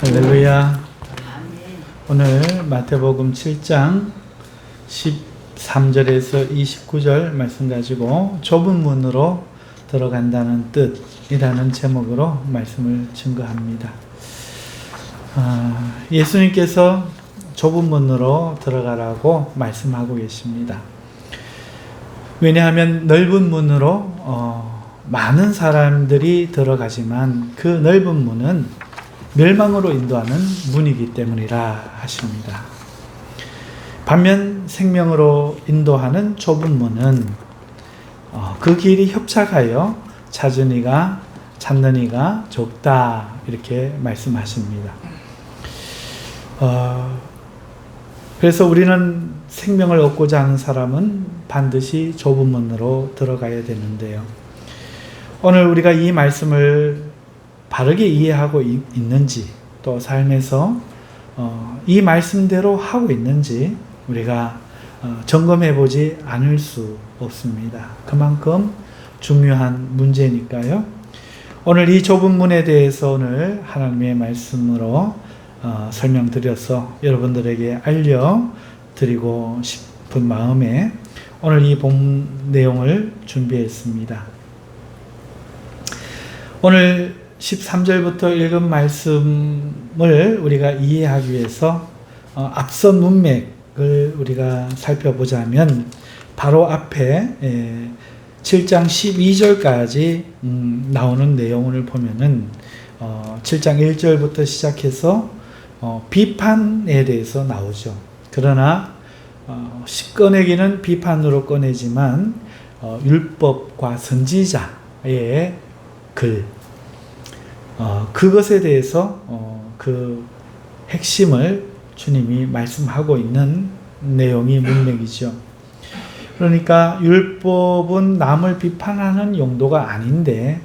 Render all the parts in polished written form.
할렐루야. 오늘 마태복음 7장 13절에서 29절 말씀 가지고 좁은 문으로 들어간다는 뜻이라는 제목으로 말씀을 증거합니다. 예수님께서 좁은 문으로 들어가라고 말씀하고 계십니다. 왜냐하면 넓은 문으로 많은 사람들이 들어가지만 그 넓은 문은 멸망으로 인도하는 문이기 때문이라 하십니다. 반면 생명으로 인도하는 좁은 문은 그 길이 협착하여 찾는 이가 적다, 이렇게 말씀하십니다. 그래서 우리는 생명을 얻고자 하는 사람은 반드시 좁은 문으로 들어가야 되는데요. 오늘 우리가 이 말씀을 바르게 이해하고 있는지, 또 삶에서 이 말씀대로 하고 있는지 우리가 점검해 보지 않을 수 없습니다. 그만큼 중요한 문제니까요. 오늘 이 좁은 문에 대해서 오늘 하나님의 말씀으로 설명드려서 여러분들에게 알려드리고 싶은 마음에 오늘 이 본 내용을 준비했습니다. 오늘 13절부터 읽은 말씀을 우리가 이해하기 위해서 앞선 문맥을 우리가 살펴보자면 바로 앞에 7장 12절까지 나오는 내용을 보면은 7장 1절부터 시작해서 비판에 대해서 나오죠. 그러나 꺼내기는 비판으로 꺼내지만 율법과 선지자의 글, 그것에 대해서 그 핵심을 주님이 말씀하고 있는 내용이 문맥이죠. 그러니까 율법은 남을 비판하는 용도가 아닌데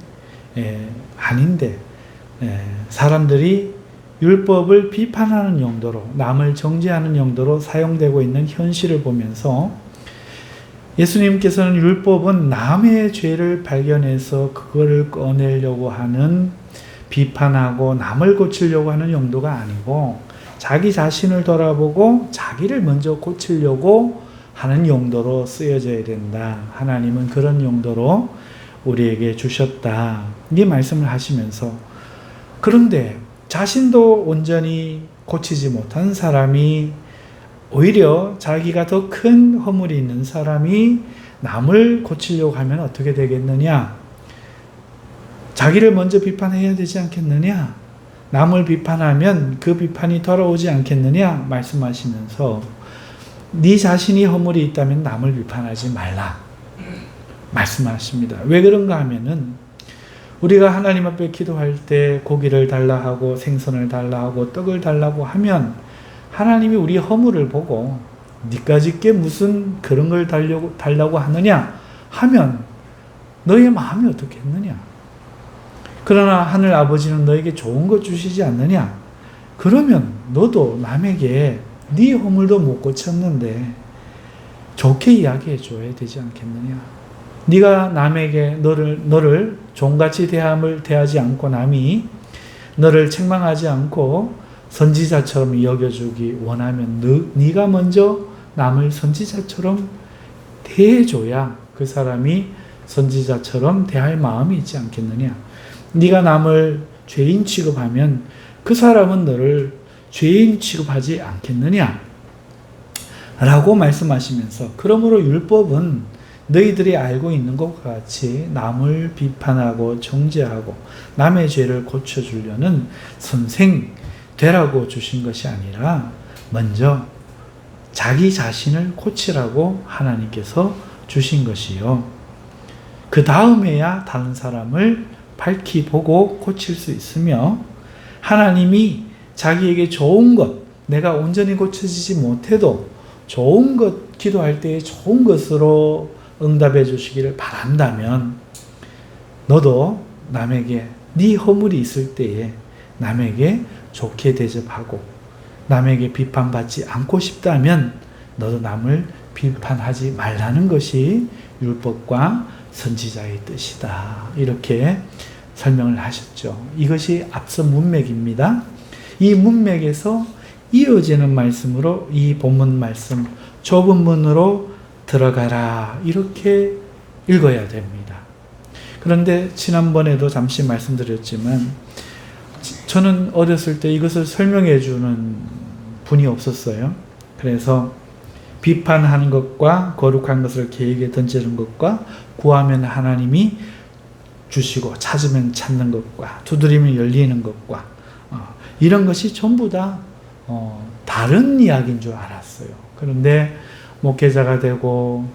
사람들이 율법을 비판하는 용도로, 남을 정죄하는 용도로 사용되고 있는 현실을 보면서 예수님께서는 율법은 남의 죄를 발견해서 그거를 꺼내려고 하는, 비판하고 남을 고치려고 하는 용도가 아니고 자기 자신을 돌아보고 자기를 먼저 고치려고 하는 용도로 쓰여져야 된다. 하나님은 그런 용도로 우리에게 주셨다, 이 말씀을 하시면서, 그런데 자신도 온전히 고치지 못한 사람이, 오히려 자기가 더 큰 허물이 있는 사람이 남을 고치려고 하면 어떻게 되겠느냐? 자기를 먼저 비판해야 되지 않겠느냐? 남을 비판하면 그 비판이 돌아오지 않겠느냐? 말씀하시면서 네 자신이 허물이 있다면 남을 비판하지 말라 말씀하십니다. 왜 그런가 하면은 우리가 하나님 앞에 기도할 때 고기를 달라 하고 생선을 달라 하고 떡을 달라고 하면 하나님이 우리 허물을 보고 니까짓게 무슨 그런 걸 달라고 하느냐 하면 너의 마음이 어떻겠느냐? 그러나 하늘 아버지는 너에게 좋은 것 주시지 않느냐? 그러면 너도 남에게 네 허물도 못 고쳤는데 좋게 이야기해 줘야 되지 않겠느냐? 네가 남에게 너를 종같이 대하지 않고 남이 너를 책망하지 않고 선지자처럼 여겨주기 원하면 네가 먼저 남을 선지자처럼 대해줘야 그 사람이 선지자처럼 대할 마음이 있지 않겠느냐? 네가 남을 죄인 취급하면 그 사람은 너를 죄인 취급하지 않겠느냐? 라고 말씀하시면서, 그러므로 율법은 너희들이 알고 있는 것과 같이 남을 비판하고 정죄하고 남의 죄를 고쳐주려는 선생 되라고 주신 것이 아니라 먼저 자기 자신을 고치라고 하나님께서 주신 것이요, 그 다음에야 다른 사람을 밝히 보고 고칠 수 있으며, 하나님이 자기에게 좋은 것, 내가 온전히 고쳐지지 못해도 좋은 것, 기도할 때에 좋은 것으로 응답해 주시기를 바란다면 너도 남에게 네 허물이 있을 때에 남에게 좋게 대접하고 남에게 비판받지 않고 싶다면 너도 남을 비판하지 말라는 것이 율법과 선지자의 뜻이다. 이렇게 설명을 하셨죠. 이것이 앞서 문맥입니다. 이 문맥에서 이어지는 말씀으로 이 본문 말씀 좁은 문으로 들어가라 이렇게 읽어야 됩니다. 그런데 지난번에도 잠시 말씀드렸지만 저는 어렸을 때 이것을 설명해 주는 분이 없었어요. 그래서 비판하는 것과 거룩한 것을 계획에 던지는 것과 구하면 하나님이 주시고 찾으면 찾는 것과 두드리면 열리는 것과 이런 것이 전부 다 다른 이야기인 줄 알았어요. 그런데 목회자가 되고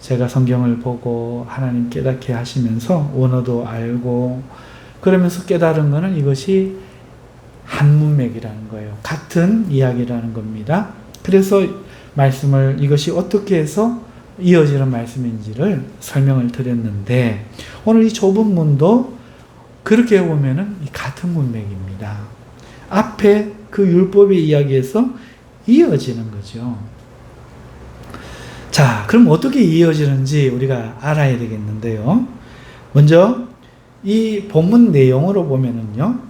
제가 성경을 보고 하나님 깨닫게 하시면서 원어도 알고 그러면서 깨달은 것은 이것이 한 문맥이라는 거예요. 같은 이야기라는 겁니다. 그래서 말씀을 이것이 어떻게 해서 이어지는 말씀인지를 설명을 드렸는데 오늘 이 좁은 문도 그렇게 보면은 같은 문맥입니다. 앞에 그 율법의 이야기에서 이어지는 거죠. 자, 그럼 어떻게 이어지는지 우리가 알아야 되겠는데요. 먼저 이 본문 내용으로 보면은요,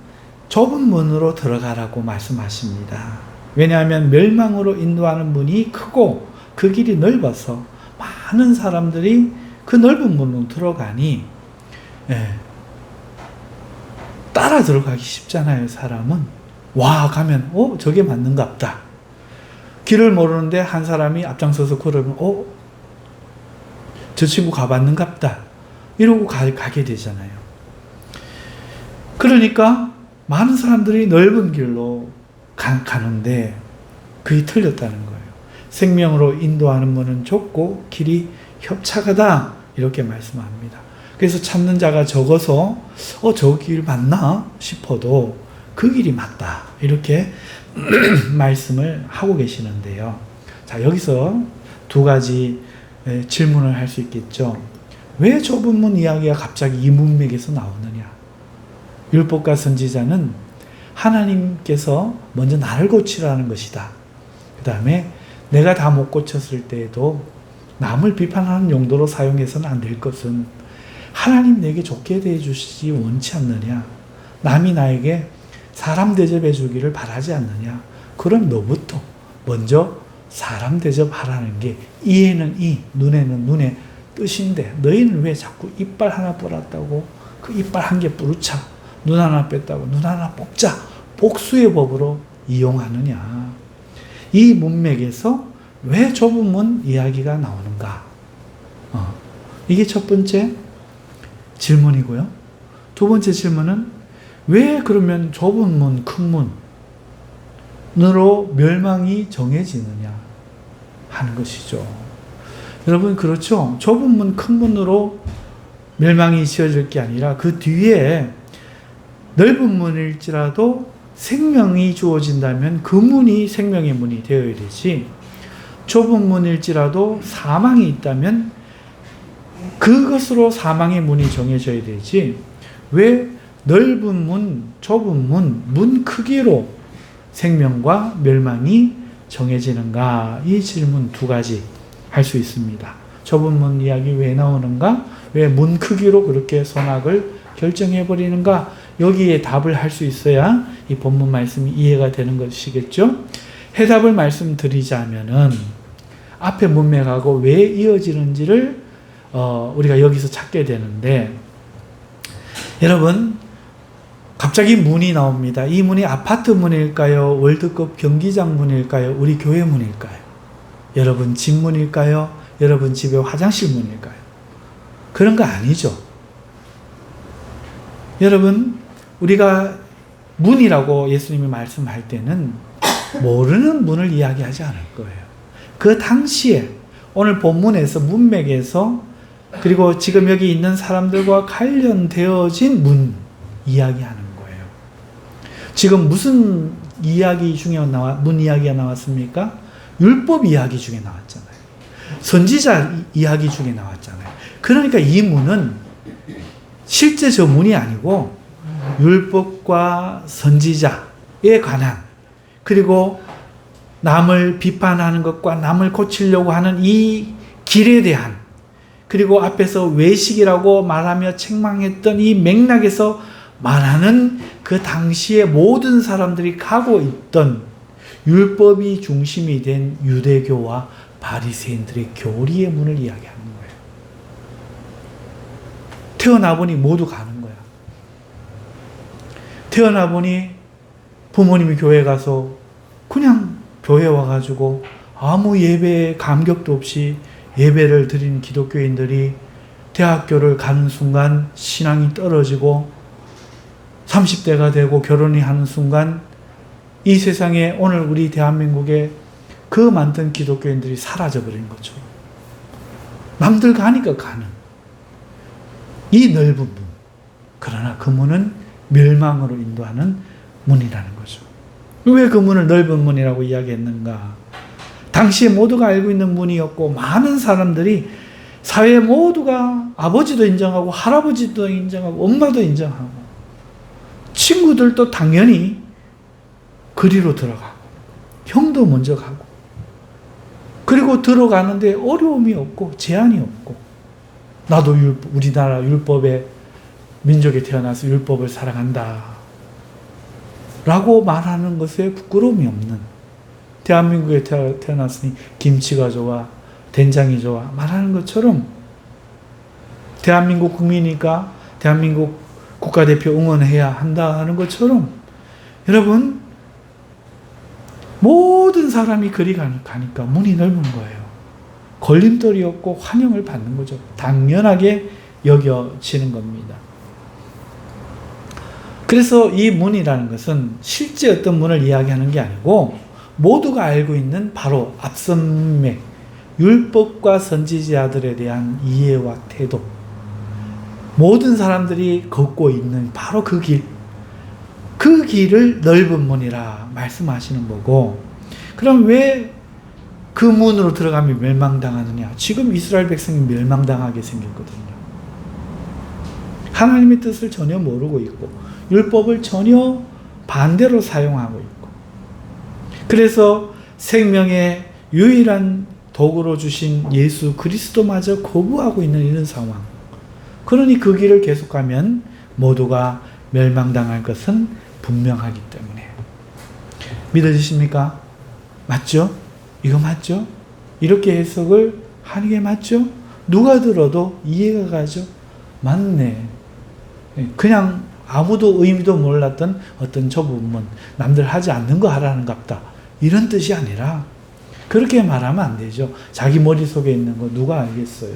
좁은 문으로 들어가라고 말씀하십니다. 왜냐하면 멸망으로 인도하는 문이 크고 그 길이 넓어서 많은 사람들이 그 넓은 문으로 들어가니 따라 들어가기 쉽잖아요. 사람은 와 가면 저게 맞는갑다. 길을 모르는데 한 사람이 앞장서서 걸으면 저 친구 가봤는갑다. 이러고 가게 되잖아요. 그러니까 많은 사람들이 넓은 길로 가는데 그게 틀렸다는 거예요. 생명으로 인도하는 문은 좁고 길이 협착하다 이렇게 말씀합니다. 그래서 찾는 자가 적어서 저 길 맞나 싶어도 그 길이 맞다 이렇게 말씀을 하고 계시는데요. 자, 여기서 두 가지 질문을 할 수 있겠죠. 왜 좁은 문 이야기가 갑자기 이 문맥에서 나오느냐? 율법과 선지자는 하나님께서 먼저 나를 고치라는 것이다. 그 다음에 내가 다 못 고쳤을 때에도 남을 비판하는 용도로 사용해서는 안 될 것은 하나님 내게 좋게 대해주시지 원치 않느냐? 남이 나에게 사람 대접해 주기를 바라지 않느냐? 그럼 너부터 먼저 사람 대접하라는 게 이에는 이, 눈에는 눈의 뜻인데 너희는 왜 자꾸 이빨 하나 뽑았다고 그 이빨 한 개 부르차 눈 하나 뺐다고 눈 하나 뽑자 복수의 법으로 이용하느냐? 이 문맥에서 왜 좁은 문 이야기가 나오는가? 이게 첫 번째 질문이고요. 두 번째 질문은 왜 그러면 좁은 문, 큰 문으로 멸망이 정해지느냐 하는 것이죠. 여러분 그렇죠? 좁은 문, 큰 문으로 멸망이 지어질 게 아니라 그 뒤에 넓은 문일지라도 생명이 주어진다면 그 문이 생명의 문이 되어야 되지, 좁은 문일지라도 사망이 있다면 그것으로 사망의 문이 정해져야 되지, 왜 넓은 문, 좁은 문, 문 크기로 생명과 멸망이 정해지는가? 이 질문 두 가지 할 수 있습니다. 좁은 문 이야기 왜 나오는가? 왜 문 크기로 그렇게 선악을 결정해버리는가? 여기에 답을 할 수 있어야 이 본문 말씀이 이해가 되는 것이겠죠? 해답을 말씀드리자면은 앞에 문맥하고 왜 이어지는지를 우리가 여기서 찾게 되는데, 여러분 갑자기 문이 나옵니다. 이 문이 아파트 문일까요? 월드컵 경기장 문일까요? 우리 교회 문일까요? 여러분 집 문일까요? 여러분 집에 화장실 문일까요? 그런 거 아니죠. 여러분 우리가 문이라고 예수님이 말씀할 때는 모르는 문을 이야기하지 않을 거예요. 그 당시에 오늘 본문에서 문맥에서 그리고 지금 여기 있는 사람들과 관련되어진 문 이야기하는 거예요. 지금 무슨 이야기 중에 문 이야기가 나왔습니까? 율법 이야기 중에 나왔잖아요. 선지자 이야기 중에 나왔잖아요. 그러니까 이 문은 실제 저 문이 아니고 율법과 선지자에 관한, 그리고 남을 비판하는 것과 남을 고치려고 하는 이 길에 대한, 그리고 앞에서 외식이라고 말하며 책망했던 이 맥락에서 말하는 그 당시에 모든 사람들이 가고 있던 율법이 중심이 된 유대교와 바리새인들의 교리의 문을 이야기하는 거예요. 태어나 보니 모두 가는 거야. 태어나 보니 부모님이 교회 가서 그냥 교회 와가지고 아무 예배에 감격도 없이 예배를 드리는 기독교인들이 대학교를 가는 순간 신앙이 떨어지고 30대가 되고 결혼이 하는 순간 이 세상에 오늘 우리 대한민국에 그 많던 기독교인들이 사라져버린 거죠. 남들 가니까 가는 이 넓은 문. 그러나 그 문은 멸망으로 인도하는 문이라는 거죠. 왜 그 문을 넓은 문이라고 이야기했는가? 당시에 모두가 알고 있는 문이었고 많은 사람들이 사회 모두가 아버지도 인정하고 할아버지도 인정하고 엄마도 인정하고 친구들도 당연히 그리로 들어가고 형도 먼저 가고 그리고 들어가는데 어려움이 없고 제한이 없고 나도 우리나라 율법의 민족에 태어나서 율법을 사랑한다 라고 말하는 것에 부끄러움이 없는 대한민국에 태어났으니 김치가 좋아 된장이 좋아 말하는 것처럼 대한민국 국민이니까 대한민국 국가대표 응원해야 한다 하는 것처럼 여러분 모든 사람이 그리 가니까 문이 넓은 거예요. 걸림돌이 없고 환영을 받는 거죠. 당연하게 여겨지는 겁니다. 그래서 이 문이라는 것은 실제 어떤 문을 이야기하는 게 아니고 모두가 알고 있는 바로 앞선 문맥, 율법과 선지자들에 대한 이해와 태도, 모든 사람들이 걷고 있는 바로 그 길, 그 길을 넓은 문이라 말씀하시는 거고, 그럼 왜 그 문으로 들어가면 멸망당하느냐? 지금 이스라엘 백성이 멸망당하게 생겼거든요. 하나님의 뜻을 전혀 모르고 있고 율법을 전혀 반대로 사용하고 있고, 그래서 생명의 유일한 도구로 주신 예수 그리스도마저 거부하고 있는 이런 상황. 그러니 그 길을 계속 가면 모두가 멸망당할 것은 분명하기 때문에. 믿어지십니까? 맞죠? 이거 맞죠? 이렇게 해석을 하는 게 맞죠? 누가 들어도 이해가 가죠? 맞네. 그냥 아무도 의미도 몰랐던 어떤 좁은 문, 남들 하지 않는 거 하라는 갑다, 이런 뜻이 아니라 그렇게 말하면 안 되죠. 자기 머릿속에 있는 거 누가 알겠어요?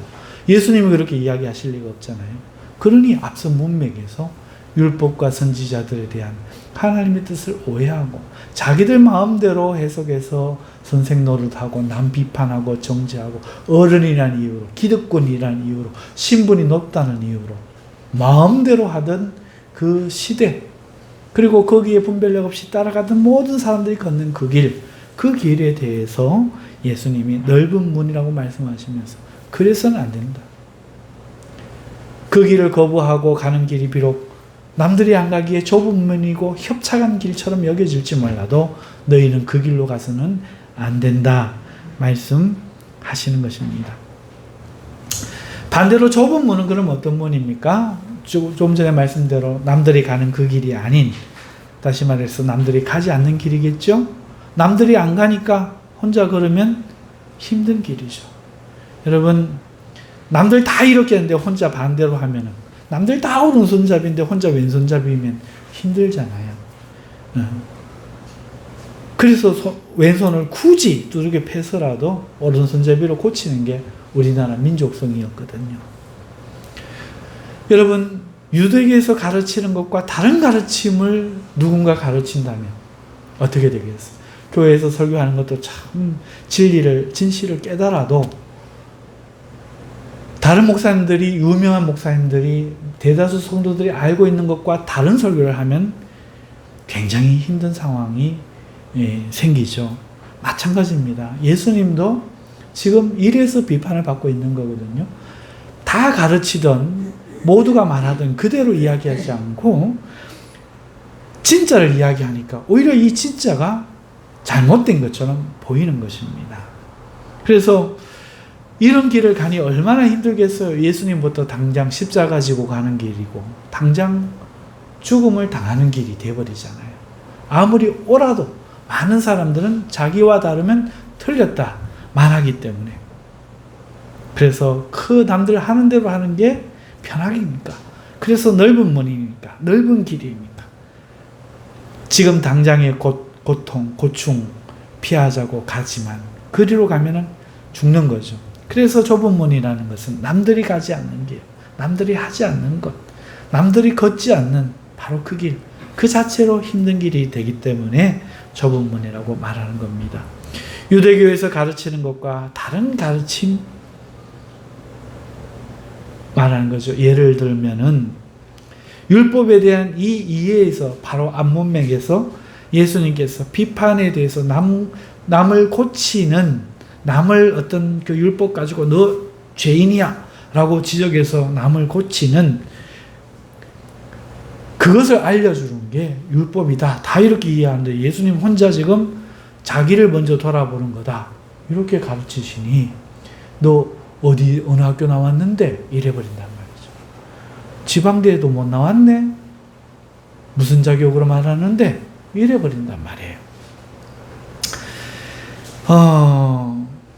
예수님이 그렇게 이야기하실 리가 없잖아요. 그러니 앞서 문맥에서 율법과 선지자들에 대한 하나님의 뜻을 오해하고 자기들 마음대로 해석해서 선생 노릇하고 남 비판하고 정죄하고 어른이라는 이유로, 기득권이라는 이유로, 신분이 높다는 이유로 마음대로 하던 그 시대, 그리고 거기에 분별력 없이 따라가던 모든 사람들이 걷는 그 길, 그 길에 대해서 예수님이 넓은 문이라고 말씀하시면서 그래서는 안 된다. 그 길을 거부하고 가는 길이 비록 남들이 안 가기에 좁은 문이고 협착한 길처럼 여겨질지 몰라도 너희는 그 길로 가서는 안 된다 말씀하시는 것입니다. 반대로 좁은 문은 그럼 어떤 문입니까? 좀 전에 말씀대로 남들이 가는 그 길이 아닌, 다시 말해서 남들이 가지 않는 길이겠죠? 남들이 안 가니까 혼자 걸으면 힘든 길이죠. 여러분, 남들 다 이렇게 하는데 혼자 반대로 하면은, 남들 다 오른손잡이인데 혼자 왼손잡이면 힘들잖아요. 그래서 왼손을 굳이 두들겨 패서라도 오른손잡이로 고치는 게 우리나라 민족성이었거든요. 여러분, 유대교에서 가르치는 것과 다른 가르침을 누군가 가르친다면 어떻게 되겠어요? 교회에서 설교하는 것도 참 진실을 깨달아도 다른 목사님들이, 유명한 목사님들이, 대다수 성도들이 알고 있는 것과 다른 설교를 하면 굉장히 힘든 상황이 생기죠. 마찬가지입니다. 예수님도 지금 이래서 비판을 받고 있는 거거든요. 다 가르치던, 모두가 말하던 그대로 이야기하지 않고 진짜를 이야기하니까 오히려 이 진짜가 잘못된 것처럼 보이는 것입니다. 그래서 이런 길을 가니 얼마나 힘들겠어요. 예수님부터 당장 십자가 지고 가는 길이고, 당장 죽음을 당하는 길이 되어버리잖아요. 아무리 옳아도 많은 사람들은 자기와 다르면 틀렸다 말하기 때문에. 그래서 그 남들 하는 대로 하는 게 편하니까. 그래서 넓은 문이니까, 넓은 길이니까. 지금 당장의 고통, 고충 피하자고 가지만 그리로 가면은 죽는 거죠. 그래서 좁은 문이라는 것은 남들이 가지 않는 길, 남들이 하지 않는 것, 남들이 걷지 않는 바로 그 길, 그 자체로 힘든 길이 되기 때문에 좁은 문이라고 말하는 겁니다. 유대교에서 가르치는 것과 다른 가르침 말하는 거죠. 예를 들면은 율법에 대한 이 이해에서, 바로 안문맥에서 예수님께서 비판에 대해서 남을 고치는, 남을 어떤 그 율법 가지고 너 죄인이야 라고 지적해서 남을 고치는 그것을 알려주는 게 율법이다. 다 이렇게 이해하는데 예수님 혼자 지금 자기를 먼저 돌아보는 거다. 이렇게 가르치시니 너 어느 학교 나왔는데? 이래버린단 말이죠. 지방대에도 못 나왔네? 무슨 자격으로 말하는데? 이래버린단 말이에요.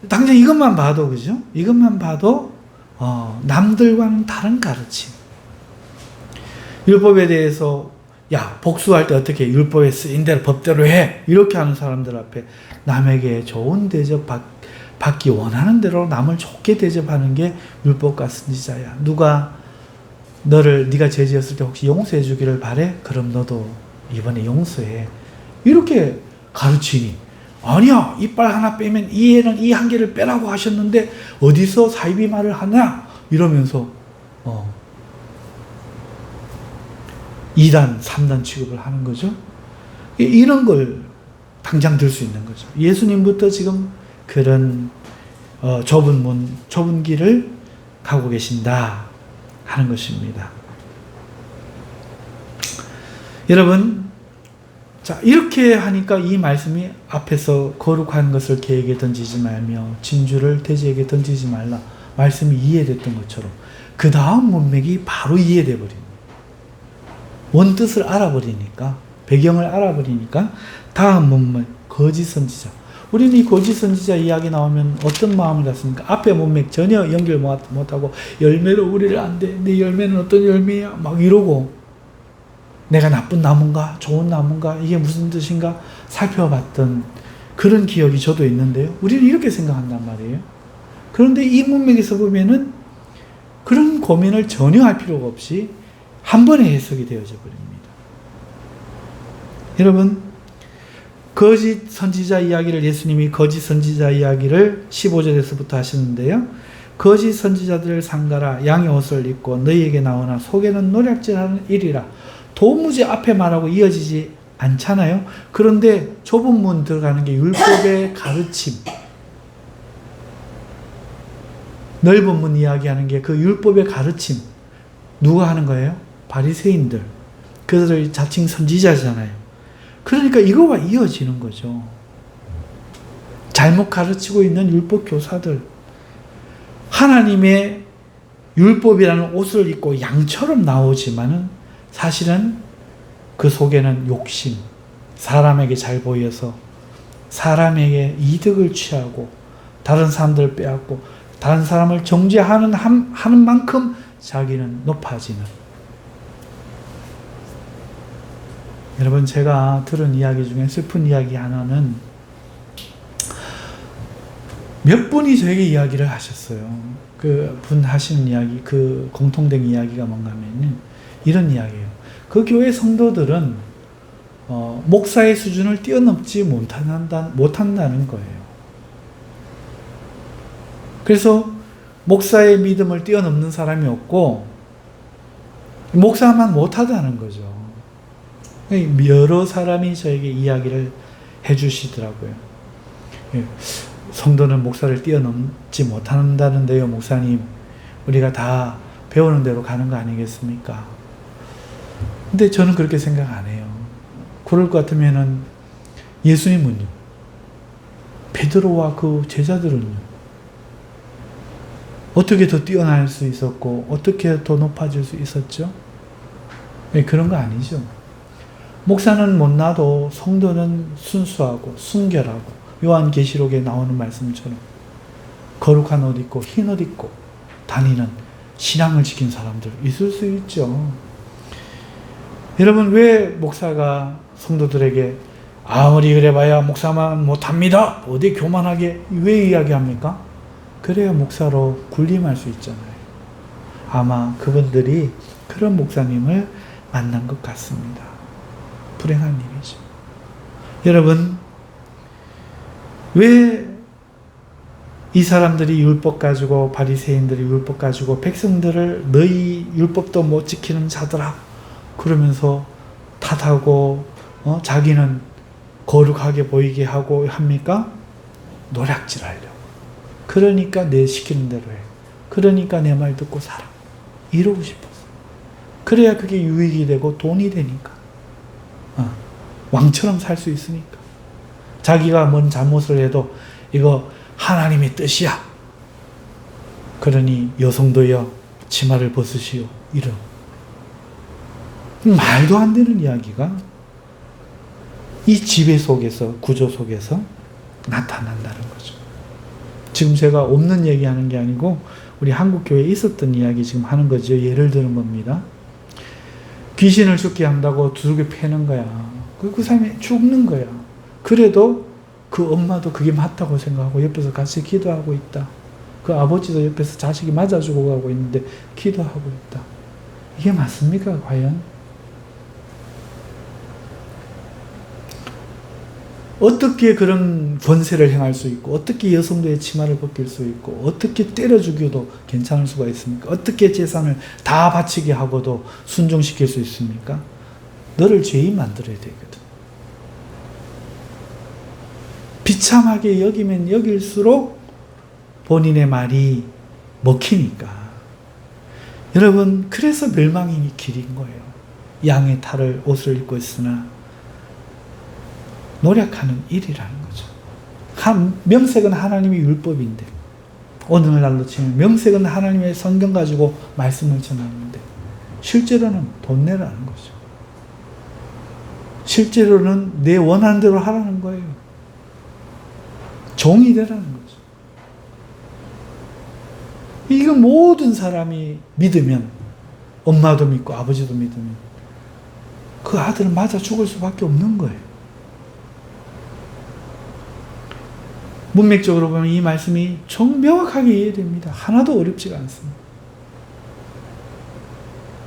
당장 이것만 봐도, 그죠? 이것만 봐도, 남들과는 다른 가르침. 율법에 대해서, 야, 복수할 때 어떻게 율법에 쓰인 대로 법대로 해. 이렇게 하는 사람들 앞에 남에게 좋은 대접 받기 원하는 대로 남을 좋게 대접하는 게 율법과 선지자야. 누가 네가 죄 지었을 때 혹시 용서해 주기를 바래? 그럼 너도 이번에 용서해. 이렇게 가르치니, 아니야, 이빨 하나 빼면 이 애는 이 한 개를 빼라고 하셨는데 어디서 사이비 말을 하냐? 이러면서 2단, 3단 취급을 하는 거죠. 이런 걸 당장 들 수 있는 거죠. 예수님부터 지금 그런 좁은 길을 가고 계신다 하는 것입니다. 여러분, 자, 이렇게 하니까 이 말씀이 앞에서 거룩한 것을 개에게 던지지 말며 진주를 돼지에게 던지지 말라 말씀이 이해됐던 것처럼 그 다음 문맥이 바로 이해돼 버립니다. 원뜻을 알아버리니까, 배경을 알아버리니까 다음 문맥, 거짓 선지자. 우리는 이 거짓 선지자 이야기 나오면 어떤 마음을 갖습니까? 앞에 문맥 전혀 연결 못하고 열매로 우리를 안 돼. 내 열매는 어떤 열매야? 막 이러고 내가 나쁜 나무인가? 좋은 나무인가? 이게 무슨 뜻인가? 살펴봤던 그런 기억이 저도 있는데요. 우리는 이렇게 생각한단 말이에요. 그런데 이 문맥에서 보면은 그런 고민을 전혀 할 필요가 없이 한 번에 해석이 되어져 버립니다. 여러분, 거짓 선지자 이야기를 예수님이 거짓 선지자 이야기를 15절에서부터 하시는데요. 거짓 선지자들을 삼가라. 양의 옷을 입고 너희에게 나오나 속에는 노략질하는 일이라. 도무지 앞에 말하고 이어지지 않잖아요. 그런데 좁은 문 들어가는 게 율법의 가르침. 넓은 문 이야기하는 게 그 율법의 가르침. 누가 하는 거예요? 바리새인들. 그들이 자칭 선지자잖아요. 그러니까 이거와 이어지는 거죠. 잘못 가르치고 있는 율법 교사들. 하나님의 율법이라는 옷을 입고 양처럼 나오지만은 사실은 그 속에는 욕심, 사람에게 잘 보여서 사람에게 이득을 취하고 다른 사람들을 빼앗고 다른 사람을 정죄하는 하는 만큼 자기는 높아지는. 여러분, 제가 들은 이야기 중에 슬픈 이야기 하나는 몇 분이 저에게 이야기를 하셨어요. 그 분 하시는 이야기, 그 공통된 이야기가 뭔가 하면 이런 이야기예요. 그 교회 성도들은 목사의 수준을 뛰어넘지 못한다는 거예요. 그래서 목사의 믿음을 뛰어넘는 사람이 없고 목사만 못하다는 거죠. 여러 사람이 저에게 이야기를 해주시더라고요. 성도는 목사를 뛰어넘지 못한다는데요, 목사님. 우리가 다 배우는 대로 가는 거 아니겠습니까? 근데 저는 그렇게 생각 안 해요. 그럴 것 같으면은 예수님은요? 베드로와 그 제자들은요? 어떻게 더 뛰어날 수 있었고 어떻게 더 높아질 수 있었죠? 그런 거 아니죠. 목사는 못나도 성도는 순수하고 순결하고 요한계시록에 나오는 말씀처럼 거룩한 옷 입고 흰 옷 입고 다니는 신앙을 지킨 사람들 있을 수 있죠. 여러분, 왜 목사가 성도들에게 아무리 그래봐야 목사만 못합니다, 어디 교만하게 왜 이야기합니까? 그래야 목사로 군림할 수 있잖아요. 아마 그분들이 그런 목사님을 만난 것 같습니다. 불행한 일이죠. 여러분, 왜 이 사람들이 율법 가지고, 바리새인들이 율법 가지고 백성들을 너희 율법도 못 지키는 자들아 그러면서 탓하고 자기는 거룩하게 보이게 하고 합니까? 노략질하려고. 그러니까 내 시키는 대로 해. 그러니까 내 말 듣고 살아. 이러고 싶었어. 그래야 그게 유익이 되고 돈이 되니까. 왕처럼 살 수 있으니까. 자기가 뭔 잘못을 해도 이거 하나님의 뜻이야. 그러니 여성도여 치마를 벗으시오. 이런 말도 안 되는 이야기가 이 지배 속에서, 구조 속에서 나타난다는 거죠. 지금 제가 없는 얘기하는 게 아니고 우리 한국교회에 있었던 이야기 지금 하는 거죠. 예를 드는 겁니다. 귀신을 죽게 한다고 두들겨 패는 거야. 그 사람이 죽는 거야. 그래도 그 엄마도 그게 맞다고 생각하고 옆에서 같이 기도하고 있다. 그 아버지도 옆에서 자식이 맞아 죽어가고 있는데 기도하고 있다. 이게 맞습니까, 과연? 어떻게 그런 권세를 행할 수 있고, 어떻게 여성도의 치마를 벗길 수 있고, 어떻게 때려 죽여도 괜찮을 수가 있습니까? 어떻게 재산을 다 바치게 하고도 순종시킬 수 있습니까? 너를 죄인 만들어야 되거든. 비참하게 여기면 여길수록 본인의 말이 먹히니까. 여러분, 그래서 멸망이 길인 거예요. 양의 탈을 옷을 입고 있으나 노력하는 일이라는 거죠. 명색은 하나님의 율법인데, 오늘날로 치면 명색은 하나님의 성경 가지고 말씀을 전하는데 실제로는 돈 내라는 거죠. 실제로는 내 원하는 대로 하라는 거예요. 종이 되라는 거죠. 이거 모든 사람이 믿으면, 엄마도 믿고 아버지도 믿으면 그 아들은 맞아 죽을 수밖에 없는 거예요. 문맥적으로 보면 이 말씀이 명확하게 이해됩니다. 하나도 어렵지가 않습니다.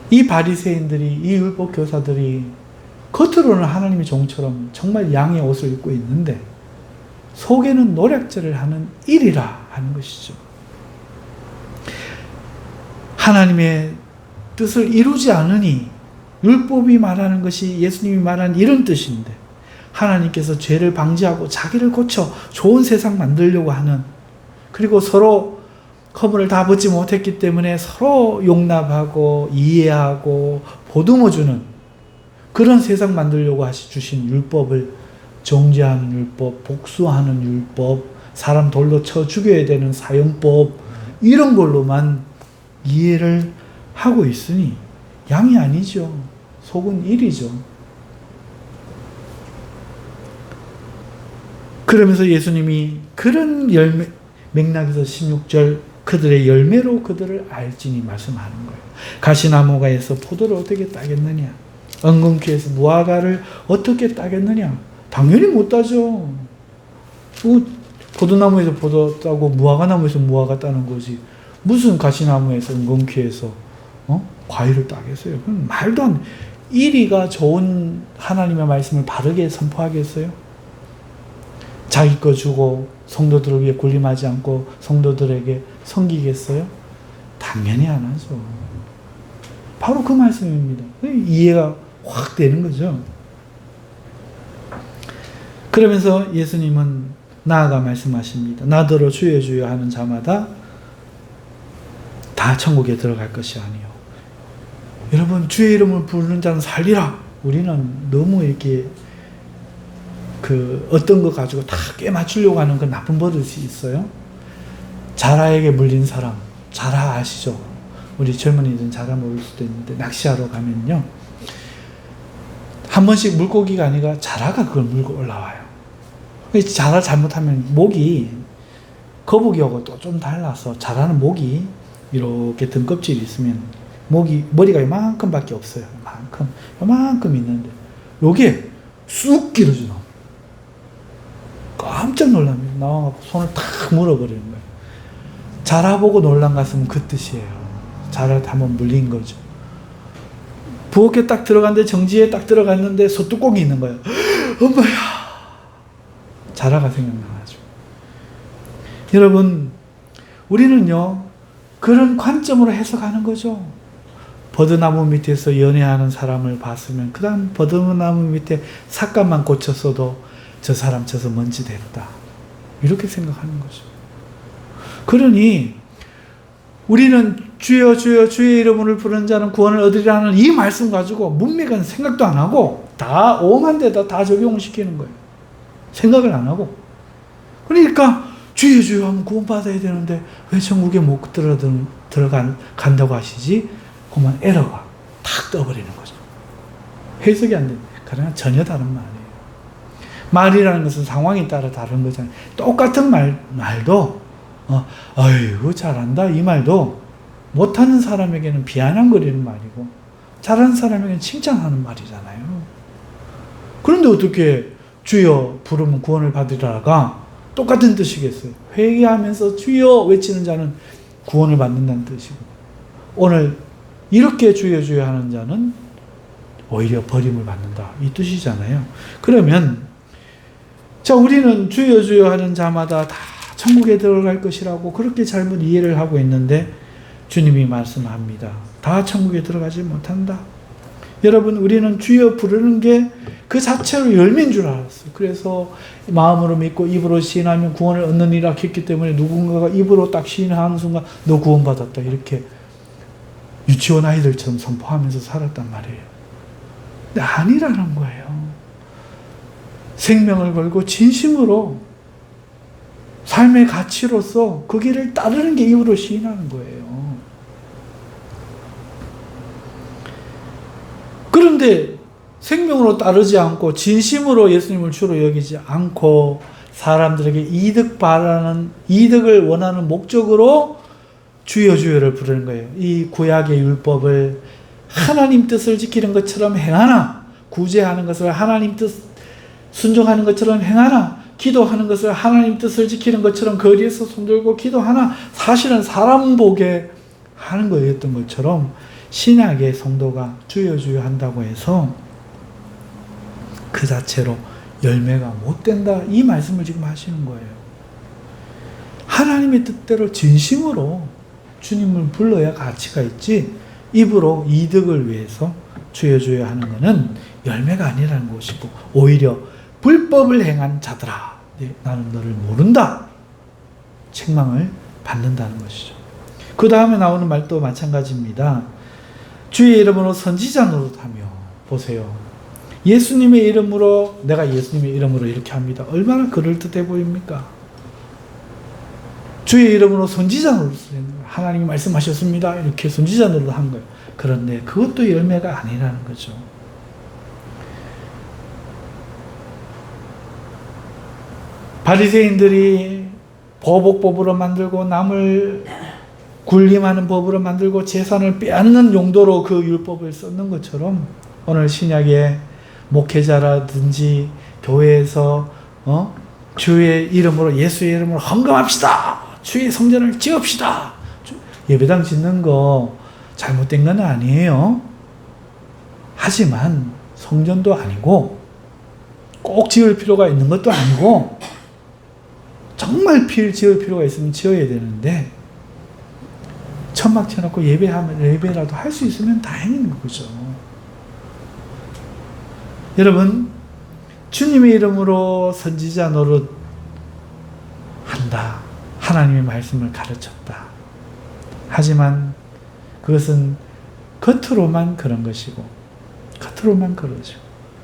이 바리새인들이, 이 율법 교사들이 겉으로는 하나님의 종처럼 정말 양의 옷을 입고 있는데 속에는 노략질을 하는 일이라 하는 것이죠. 하나님의 뜻을 이루지 않으니, 율법이 말하는 것이 예수님이 말한 이런 뜻인데 하나님께서 죄를 방지하고 자기를 고쳐 좋은 세상 만들려고 하는, 그리고 서로 허물을 다 벗지 못했기 때문에 서로 용납하고 이해하고 보듬어주는 그런 세상 만들려고 주신 율법을, 정죄하는 율법, 복수하는 율법, 사람 돌로 쳐 죽여야 되는 사형법, 이런 걸로만 이해를 하고 있으니 양이 아니죠. 속은 일이죠. 그러면서 예수님이 그런 맥락에서 16절 그들의 열매로 그들을 알지니 말씀하는 거예요. 가시나무가에서 포도를 어떻게 따겠느냐? 엉겅퀴에서 무화과를 어떻게 따겠느냐? 당연히 못 따죠. 포도나무에서 포도 따고 무화과나무에서 무화과 따는 거지. 무슨 가시나무에서 엉겅퀴에서 과일을 따겠어요? 그럼 말도 안 돼. 이리가 좋은 하나님의 말씀을 바르게 선포하겠어요? 자기 거 주고 성도들을 위해 군림하지 않고 성도들에게 섬기겠어요? 당연히 안 하죠. 바로 그 말씀입니다. 이해가 확 되는 거죠. 그러면서 예수님은 나아가 말씀하십니다. 나더러 주여 주여 하는 자마다 다 천국에 들어갈 것이 아니요. 여러분, 주의 이름을 부르는 자는 살리라. 우리는 너무 이렇게 어떤 거 가지고 다 꿰맞추려고 하는 그 나쁜 버릇이 있어요. 자라에게 물린 사람, 자라 아시죠? 우리 젊은이들은 자라 모를 수도 있는데, 낚시하러 가면요, 한 번씩 물고기가 아니라 자라가 그걸 물고 올라와요. 자라 잘못하면 목이 거북이하고 또 좀 달라서 자라는 목이 이렇게 등껍질이 있으면 머리가 이만큼밖에 없어요. 이만큼 있는데 요게 쑥 길어져 나옵니다. 깜짝 놀랍니다. 나와서 손을 탁 물어버리는 거예요. 자라보고 놀란 것은 그 뜻이에요. 자라를 한번 물린 거죠. 부엌에 딱 들어갔는데, 정지에 딱 들어갔는데 소뚜껑이 있는 거예요. 엄마야! 자라가 생각나가지고. 여러분, 우리는요, 그런 관점으로 해석하는 거죠. 버드나무 밑에서 연애하는 사람을 봤으면, 그 다음 버드나무 밑에 삭감만 고쳤어도 저 사람 쳐서 먼지 됐다. 이렇게 생각하는 거죠. 그러니, 우리는 주여 주여 주의 이름을 부르는 자는 구원을 얻으리라는 이 말씀 가지고 문맥은 생각도 안 하고 다 오만 데다 다 적용시키는 거예요. 생각을 안 하고. 그러니까 주여 주여 하면 구원받아야 되는데 왜 천국에 못 들어간다고 하시지? 그만 에러가 탁 떠버리는 거죠. 해석이 안 됩니다. 그러나 전혀 다른 말이에요. 말이라는 것은 상황에 따라 다른 거잖아요. 똑같은 말도 아이고 잘한다 이 말도 못하는 사람에게는 비아냥거리는 말이고 잘하는 사람에게는 칭찬하는 말이잖아요. 그런데 어떻게 주여 부르면 구원을 받으리라가 똑같은 뜻이겠어요. 회개하면서 주여 외치는 자는 구원을 받는다는 뜻이고 오늘 이렇게 주여 주여 하는 자는 오히려 버림을 받는다 이 뜻이잖아요. 그러면 자 우리는 주여 주여 하는 자마다 다 천국에 들어갈 것이라고 그렇게 잘못 이해를 하고 있는데 주님이 말씀합니다. 다 천국에 들어가지 못한다. 여러분 우리는 주여 부르는 게 그 자체로 열매인 줄 알았어요. 그래서 마음으로 믿고 입으로 시인하면 구원을 얻느니라 했기 때문에 누군가가 입으로 딱 시인하는 순간 너 구원받았다 이렇게 유치원 아이들처럼 선포하면서 살았단 말이에요. 근데 아니라는 거예요. 생명을 걸고 진심으로 삶의 가치로서 그 길을 따르는 게 입으로 시인하는 거예요. 그런데 생명으로 따르지 않고 진심으로 예수님을 주로 여기지 않고 사람들에게 이득을 원하는 목적으로 주여 주여를 부르는 거예요. 이 구약의 율법을 하나님 뜻을 지키는 것처럼 행하나 구제하는 것을 하나님 뜻 순종하는 것처럼 행하나 기도하는 것을 하나님 뜻을 지키는 것처럼 거리에서 손들고 기도하나 사실은 사람 보게 하는 거였던 것처럼 신약의 성도가 주여 주여 한다고 해서 그 자체로 열매가 못 된다 이 말씀을 지금 하시는 거예요. 하나님의 뜻대로 진심으로 주님을 불러야 가치가 있지 입으로 이득을 위해서 주여 주여 하는 것은 열매가 아니라는 것이고 오히려 불법을 행한 자들아 나는 너를 모른다 책망을 받는다는 것이죠. 그 다음에 나오는 말도 마찬가지입니다. 주의 이름으로 선지자 노릇하며 보세요. 예수님의 이름으로 내가 예수님의 이름으로 이렇게 합니다. 얼마나 그럴듯해 보입니까? 주의 이름으로 선지자 노릇을 했는 거예요. 하나님이 말씀하셨습니다. 이렇게 선지자 노릇을 한 거예요. 그런데 그것도 열매가 아니라는 거죠. 바리새인들이 보복법으로 만들고 남을 군림하는 법으로 만들고 재산을 빼앗는 용도로 그 율법을 썼는 것처럼 오늘 신약의 목회자라든지 교회에서 주의 이름으로 예수의 이름으로 헌금합시다. 주의 성전을 지읍시다. 예배당 짓는 거 잘못된 건 아니에요. 하지만 성전도 아니고 꼭 지을 필요가 있는 것도 아니고 정말 지을 필요가 있으면 지어야 되는데 천막 쳐놓고 예배라도 할 수 있으면 다행인 거죠. 여러분 주님의 이름으로 선지자 노릇 한다. 하나님의 말씀을 가르쳤다. 하지만 그것은 겉으로만 그런 것이고 겉으로만 그러죠.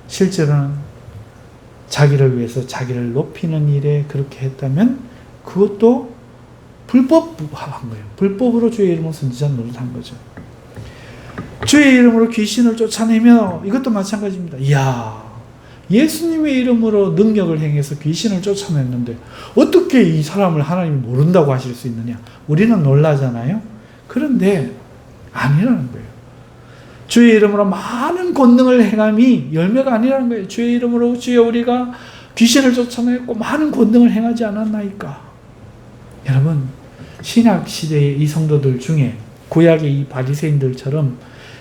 실제로는 자기를 위해서 자기를 높이는 일에 그렇게 했다면 그것도 불법한 거예요. 불법으로 주의 이름으로 선지자 노릇한 거죠. 주의 이름으로 귀신을 쫓아내며 이것도 마찬가지입니다. 이야, 예수님의 이름으로 능력을 행해서 귀신을 쫓아냈는데 어떻게 이 사람을 하나님이 모른다고 하실 수 있느냐? 우리는 놀라잖아요. 그런데 아니라는 거예요. 주의 이름으로 많은 권능을 행함이 열매가 아니라는 거예요. 주의 이름으로 주여 우리가 귀신을 쫓아냈고 많은 권능을 행하지 않았나이까? 여러분, 신약 시대의 이 성도들 중에 구약의 이 바리새인들처럼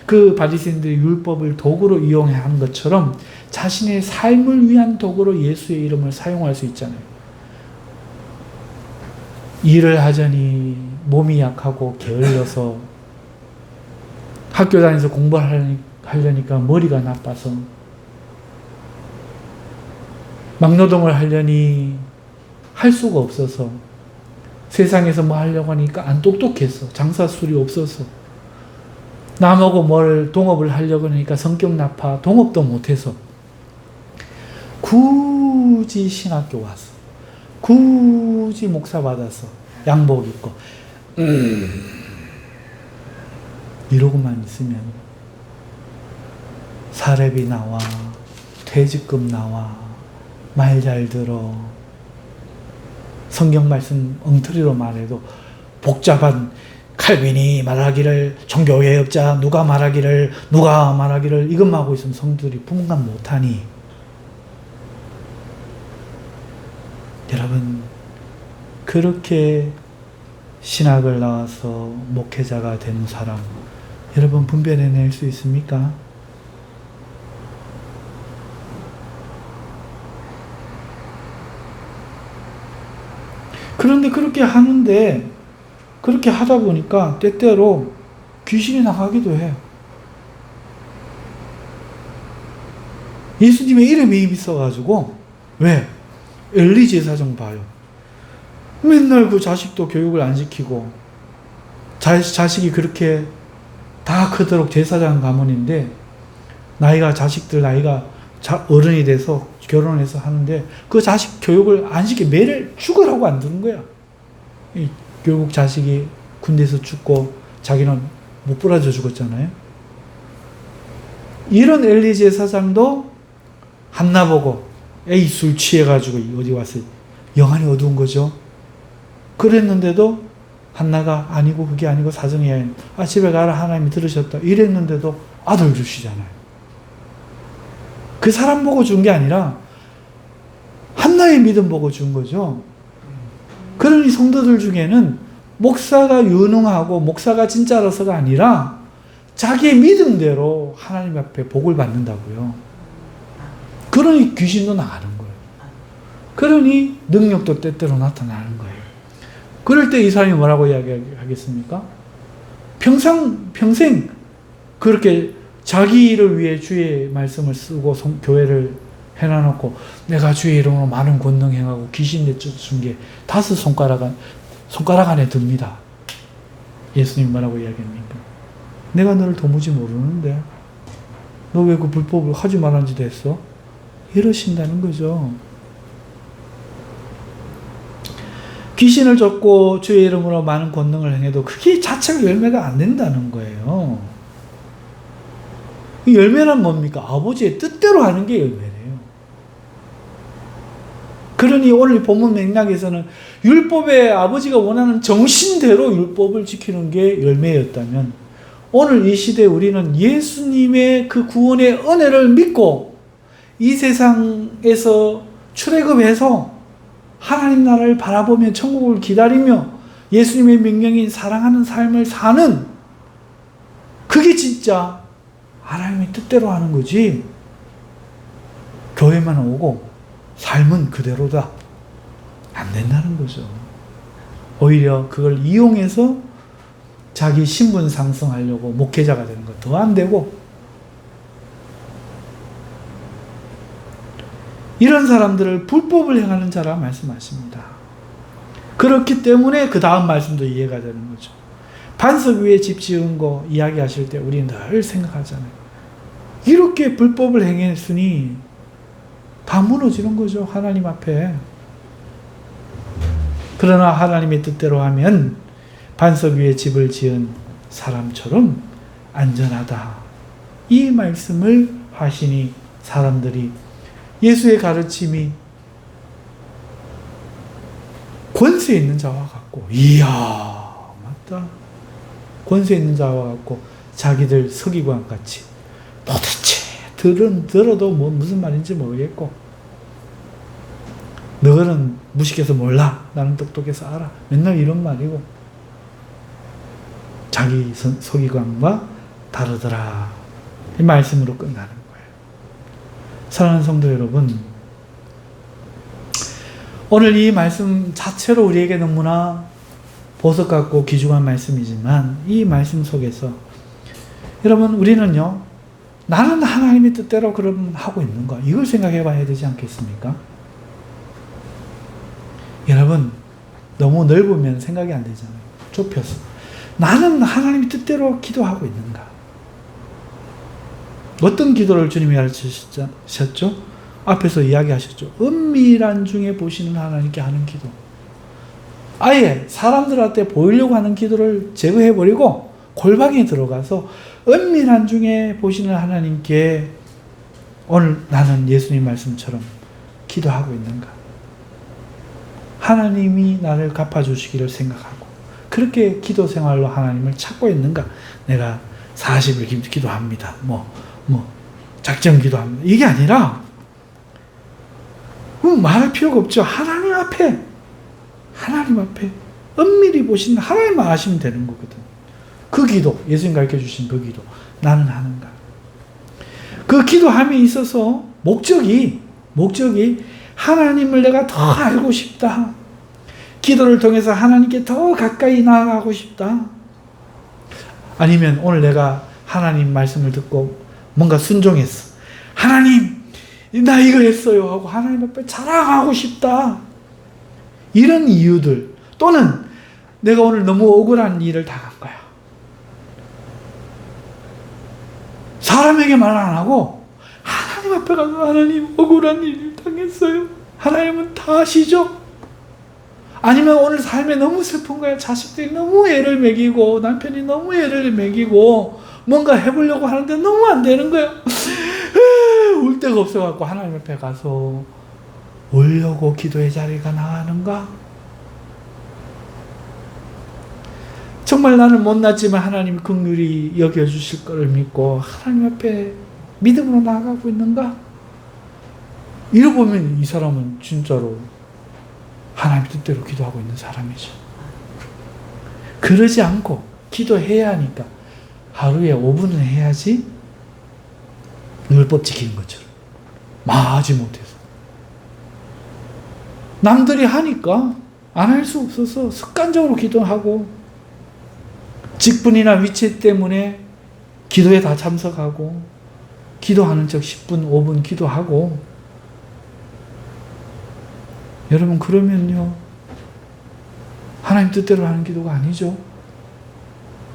그 바리새인들의 율법을 도구로 이용한 것처럼 자신의 삶을 위한 도구로 예수의 이름을 사용할 수 있잖아요. 일을 하자니 몸이 약하고 게을러서 학교 다니면서 공부하려니까 머리가 나빠서 막노동을 하려니 할 수가 없어서 세상에서 뭐 하려고 하니까 안 똑똑했어. 장사술이 없어서 남하고 뭘 동업을 하려고 하니까 성격 나빠 동업도 못해서 굳이 신학교 와서 굳이 목사 받아서 양복 입고 이러고만 있으면 사례비 나와 퇴직금 나와 말 잘 들어 성경 말씀 엉터리로 말해도 복잡한 칼빈이 말하기를 종교개혁자 누가 말하기를 이것만 하고 있으면 성들이 분간 못하니 여러분 그렇게 신학을 나와서 목회자가 되는 사람 여러분 분별해낼 수 있습니까? 그런데 그렇게 하는데 그렇게 하다 보니까 때때로 귀신이 나가기도 해요. 예수님의 이름이 있어가지고 왜? 엘리 제사장 봐요. 맨날 그 자식도 교육을 안 시키고 자식이 그렇게 다 크도록 제사장 가문인데 자식들 나이가 어른이 돼서 결혼해서 하는데 그 자식 교육을 안 시켜 매일 죽으라고 안 두는 거야. 결국 자식이 군대에서 죽고 자기는 못 부라져 죽었잖아요. 이런 엘리 제사장도 한나 보고 에이 술 취해가지고 어디 와서 영안이 어두운 거죠. 그랬는데도 한나가 아니고 그게 아니고 사정이야. 집에 가라 하나님이 들으셨다. 이랬는데도 아들 주시잖아요. 그 사람 보고 준 게 아니라 한나의 믿음 보고 준 거죠. 그러니 성도들 중에는 목사가 유능하고 목사가 진짜라서가 아니라 자기의 믿음대로 하나님 앞에 복을 받는다고요. 그러니 귀신도 나가는 거예요. 그러니 능력도 때때로 나타나는 거예요. 그럴 때 이 사람이 뭐라고 이야기하겠습니까? 평생 그렇게 자기를 위해 주의 말씀을 쓰고 교회를 해놔놓고 내가 주의 이름으로 많은 권능 행하고 귀신 내쫓은 게 5손가락 안에 듭니다. 예수님 뭐라고 이야기합니까? 내가 너를 도무지 모르는데 너 왜 그 불법을 하지 말라는 짓 했어? 이러신다는 거죠. 귀신을 쫓고 주의 이름으로 많은 권능을 행해도 그게 자체가 열매가 안 된다는 거예요. 열매란 뭡니까? 아버지의 뜻대로 하는 게 열매래요. 그러니 오늘 본문 맥락에서는 율법의 아버지가 원하는 정신대로 율법을 지키는 게 열매였다면 오늘 이 시대에 우리는 예수님의 그 구원의 은혜를 믿고 이 세상에서 출애굽해서 하나님 나라를 바라보며 천국을 기다리며 예수님의 명령인 사랑하는 삶을 사는 그게 진짜 하나님의 뜻대로 하는 거지. 교회만 오고 삶은 그대로다. 안 된다는 거죠. 오히려 그걸 이용해서 자기 신분 상승하려고 목회자가 되는 거 더 안 되고 이런 사람들을 불법을 행하는 자라 말씀하십니다. 그렇기 때문에 그 다음 말씀도 이해가 되는 거죠. 반석 위에 집 지은 거 이야기하실 때 우리는 늘 생각하잖아요. 이렇게 불법을 행했으니 다 무너지는 거죠. 하나님 앞에. 그러나 하나님의 뜻대로 하면 반석 위에 집을 지은 사람처럼 안전하다. 이 말씀을 하시니 사람들이 예수의 가르침이 권세 있는 자와 같고, 이야, 맞다. 권세 있는 자와 같고, 자기들 서기관 같이 도대체 들어도 뭐 무슨 말인지 모르겠고, 너는 무식해서 몰라, 나는 똑똑해서 알아, 맨날 이런 말이고, 자기 서기관과 다르더라, 이 말씀으로 끝나는 거예요. 사랑하는 성도 여러분, 오늘 이 말씀 자체로 우리에게 너무나 보석 같고 귀중한 말씀이지만, 이 말씀 속에서 여러분, 우리는요, 나는 하나님의 뜻대로 그럼 하고 있는가, 이걸 생각해 봐야 되지 않겠습니까? 여러분, 너무 넓으면 생각이 안 되잖아요. 좁혀서 나는 하나님의 뜻대로 기도하고 있는가? 어떤 기도를 주님이 가르치셨죠? 앞에서 이야기하셨죠. 은밀한 중에 보시는 하나님께 하는 기도. 아예 사람들한테 보이려고 하는 기도를 제거해버리고 골방에 들어가서 은밀한 중에 보시는 하나님께 오늘 나는 예수님 말씀처럼 기도하고 있는가? 하나님이 나를 갚아주시기를 생각하고 그렇게 기도 생활로 하나님을 찾고 있는가? 내가 40일 기도합니다. 작정 기도합니다. 이게 아니라 말할 필요가 없죠. 하나님 앞에 은밀히 보시는 하나님만 아시면 되는 거거든. 그 기도, 예수님 가르쳐주신 그 기도, 나는 하는가? 그 기도함에 있어서 목적이 하나님을 내가 더 알고 싶다. 기도를 통해서 하나님께 더 가까이 나아가고 싶다. 아니면 오늘 내가 하나님 말씀을 듣고 뭔가 순종했어. 하나님, 나 이거 했어요 하고 하나님 앞에 자랑하고 싶다. 이런 이유들, 또는 내가 오늘 너무 억울한 일을 당한 거야. 사람에게 말 안 하고 하나님 앞에 가서 하나님, 억울한 일을 당했어요. 하나님은 다 아시죠? 아니면 오늘 삶에 너무 슬픈 거야. 자식들이 너무 애를 먹이고 남편이 너무 애를 먹이고 뭔가 해보려고 하는데 너무 안 되는 거야. 울 데가 없어갖고 하나님 앞에 가서 울려고 기도의 자리가 나가는가? 정말 나는 못났지만 하나님 긍휼히 여겨주실 것을 믿고 하나님 앞에 믿음으로 나아가고 있는가? 이러 보면 이 사람은 진짜로 하나님 뜻대로 기도하고 있는 사람이죠. 그러지 않고 기도해야 하니까 하루에 5분은 해야지 율법 지키는 것처럼 마지 못해서 남들이 하니까 안 할 수 없어서 습관적으로 기도하고 직분이나 위치 때문에 기도에 다 참석하고 기도하는 척 10분, 5분 기도하고 여러분 그러면요 하나님 뜻대로 하는 기도가 아니죠.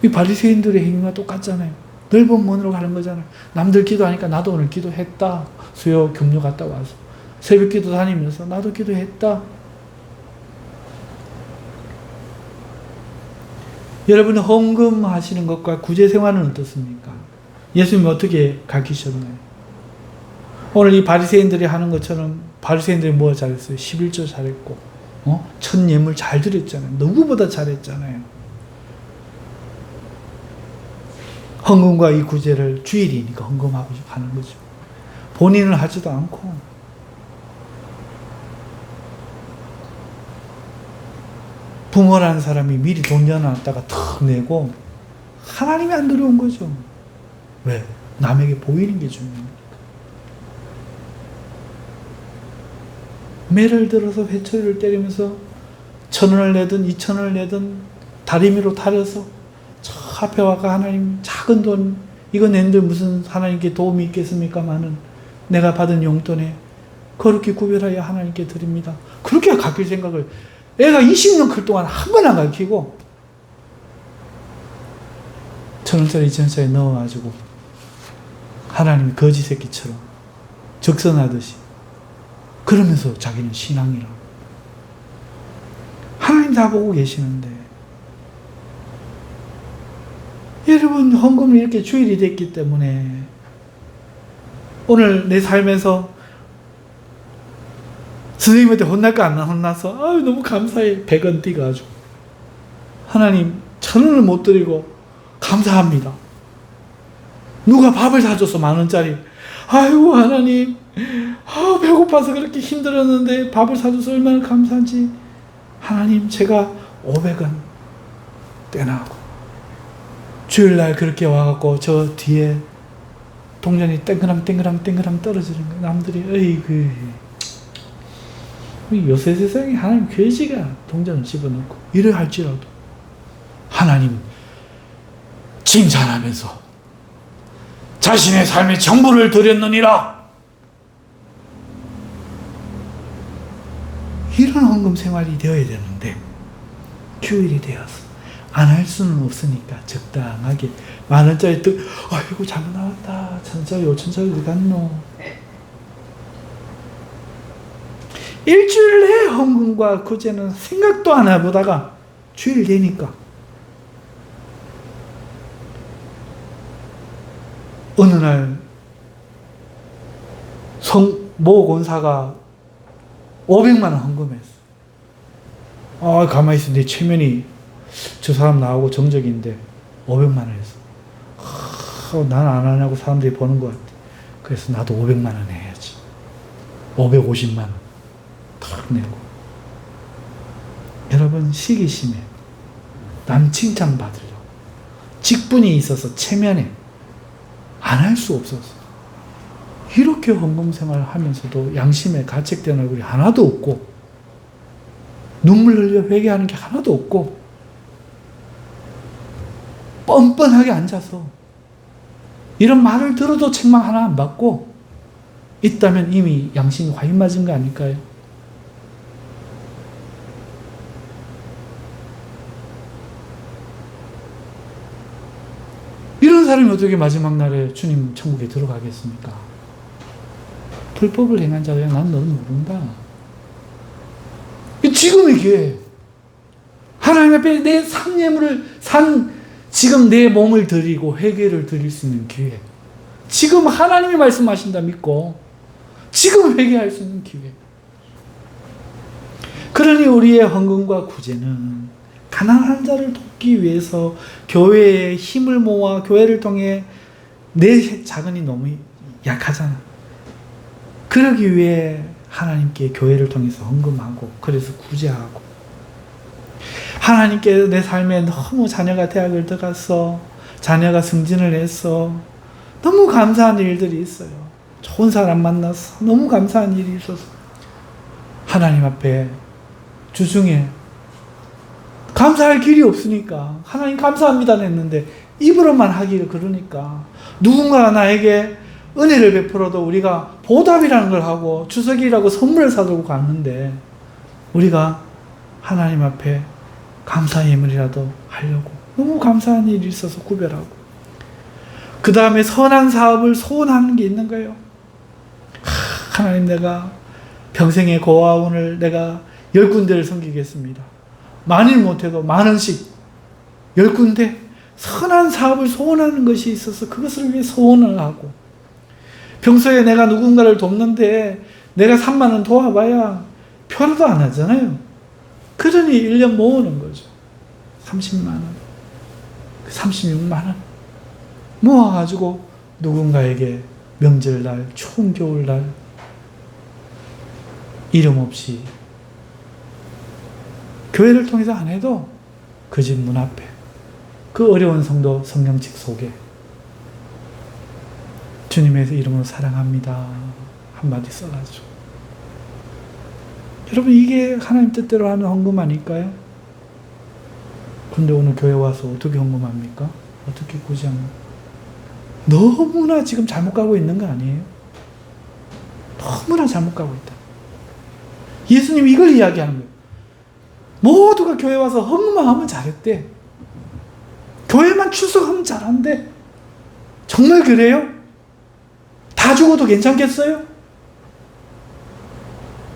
이 바리새인들의 행위와 똑같잖아요. 넓은 문으로 가는 거잖아요. 남들 기도하니까 나도 오늘 기도했다. 수요 금요 갔다 와서 새벽 기도 다니면서 나도 기도했다. 여러분 헌금하시는 것과 구제 생활은 어떻습니까? 예수님이 어떻게 가르치셨나요? 오늘 이 바리새인들이 하는 것처럼 바리새인들이 뭐 잘했어요? 11조 잘했고 첫 예물 잘 드렸잖아요. 누구보다 잘했잖아요. 헌금과 이 구제를 주일이니까 헌금하고 하는 거죠. 본인은 하지도 않고 부모라는 사람이 미리 돈 내놨다가 턱 내고 하나님이 안 들어온 거죠. 왜? 남에게 보이는 게 중요합니다. 매를 들어서 회초리를 때리면서 1,000원을 내든 2,000원을 내든 다리미로 타려서 저 앞에 와가 하나님 작은 돈 이거 낸들 무슨 하나님께 도움이 있겠습니까마는 내가 받은 용돈에 그렇게 구별하여 하나님께 드립니다. 그렇게 가르칠 생각을 애가 20년 클 동안 한 번 안 가르치고 1,000원짜리 2,000원짜리 넣어가지고 하나님이 거지 새끼처럼 적선하듯이 그러면서 자기는 신앙이라고 하나님 다 보고 계시는데 여러분, 헌금이 이렇게 주일이 됐기 때문에 오늘 내 삶에서 선생님한테 혼날까 안 혼나서 아유 너무 감사해. 100원 띄가지고 하나님 1,000원을 못 드리고 감사합니다. 누가 밥을 사줘서 10,000원짜리 아이고 하나님 배고파서 그렇게 힘들었는데 밥을 사줘서 얼마나 감사한지 하나님 제가 500원 떼나고 주일날 그렇게 와갖고 저 뒤에 동전이 땡그랑 떨어지는 거예요. 남들이 어이구 요새 세상에 하나님 괴지가 동전을 집어넣고 이래 할지라도 하나님 칭찬하면서 자신의 삶에 전부를 드렸느니라. 이런 헌금 생활이 되어야 되는데 주일이 되어서 안 할 수는 없으니까 적당하게 10,000원짜리 아이고 잘못 나왔다. 1,000원짜리 5,000원짜리 어디 갔노. 일주일 내 헌금과 구제는 생각도 안 해보다가 주일 되니까 어느 날 모 권사가 500만 원 헌금했어. 가만히 있어. 내 체면이 저 사람 나하고 정적인데 500만 원 했어. 난 안 하냐고 사람들이 보는 것 같아. 그래서 나도 500만 원 해야지. 550만 원 탁 내고. 여러분, 시기심에 남 칭찬받으려고 직분이 있어서 체면에 안 할 수 없어서 이렇게 헌금 생활을 하면서도 양심에 가책된 얼굴이 하나도 없고 눈물 흘려 회개하는 게 하나도 없고 뻔뻔하게 앉아서 이런 말을 들어도 책망 하나 안 받고 있다면 이미 양심이 과잉 맞은 거 아닐까요? 이런 사람이 어떻게 마지막 날에 주님 천국에 들어가겠습니까? 불법을 행한 자야 난 너는 모른다. 지금의 기회. 하나님 앞에 내 상예물을 지금 내 몸을 드리고 회개를 드릴 수 있는 기회. 지금 하나님이 말씀하신다 믿고 지금 회개할 수 있는 기회. 그러니 우리의 헌금과 구제는 가난한 자를 돕기 위해서 교회에 힘을 모아 교회를 통해 내 자금이 너무 약하잖아. 그러기 위해 하나님께 교회를 통해서 헌금하고 그래서 구제하고 하나님께 내 삶에 너무 자녀가 대학을 들어갔어. 자녀가 승진을 했어. 너무 감사한 일들이 있어요. 좋은 사람 만났어. 너무 감사한 일이 있어서 하나님 앞에 주중에 감사할 길이 없으니까 하나님 감사합니다 했는데 입으로만 하기를 그러니까 누군가 나에게 은혜를 베풀어도 우리가 보답이라는 걸 하고 추석이라고 선물을 사들고 갔는데 우리가 하나님 앞에 감사 예물이라도 하려고 너무 감사한 일이 있어서 구별하고 그 다음에 선한 사업을 소원하는 게 있는 거예요. 하나님 내가 평생의 고아원을 내가 10군데를 섬기겠습니다. 만일 못해도 10,000원씩 10군데 선한 사업을 소원하는 것이 있어서 그것을 위해 소원을 하고 평소에 내가 누군가를 돕는데 내가 30,000원 도와봐야 표라도 안 하잖아요. 그러니 1년 모으는 거죠. 30만 원, 36만 원 모아가지고 누군가에게 명절날, 추운 겨울날 이름 없이 교회를 통해서 안 해도 그 집 문 앞에 그 어려운 성도 성령책 속에 주님의 이름으로 사랑합니다 한마디 써가지고 여러분 이게 하나님 뜻대로 하는 헌금 아닐까요? 근데 오늘 교회 와서 어떻게 헌금합니까? 어떻게 구제합니까? 너무나 지금 잘못 가고 있는 거 아니에요? 너무나 잘못 가고 있다. 예수님이 이걸 이야기하는 거예요. 모두가 교회 와서 헌금만 하면 잘했대. 교회만 출석하면 잘한대. 정말 그래요? 다 죽어도 괜찮겠어요?